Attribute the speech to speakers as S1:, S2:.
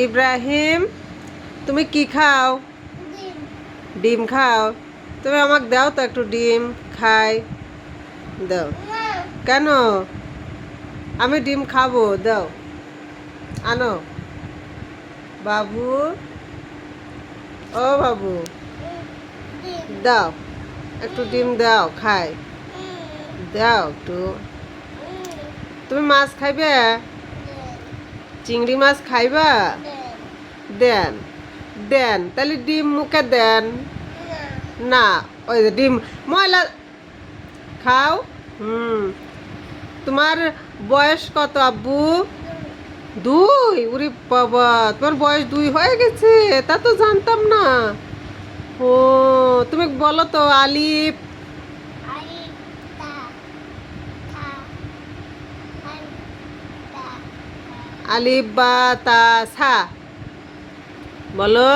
S1: ইব্রাহিম, তুমি কি খাও? ডিম খাও? তুমি আমাকে দাও তো একটু ডিম খাই। দাও। কেন? আমি ডিম খাবো, দাও। আনো। বাবু, ও বাবু, দাও একটু ডিম দাও খাই। দাও একটু। তুমি মাছ খাইবে? চিংড়ি মাছ খাইবা? দেন, দেন তাহলে ডিম মুখে দেন। না, ওই যে ডিম ময়লা খাও। তোমার বয়স কত আব্বু? 2? উরি বাবা, তোমার বয়স 2 হয়ে গেছে? তা তো জানতাম না। ও, তুমি বলো তো আলিফ। আলিফ বা তা সা বলো।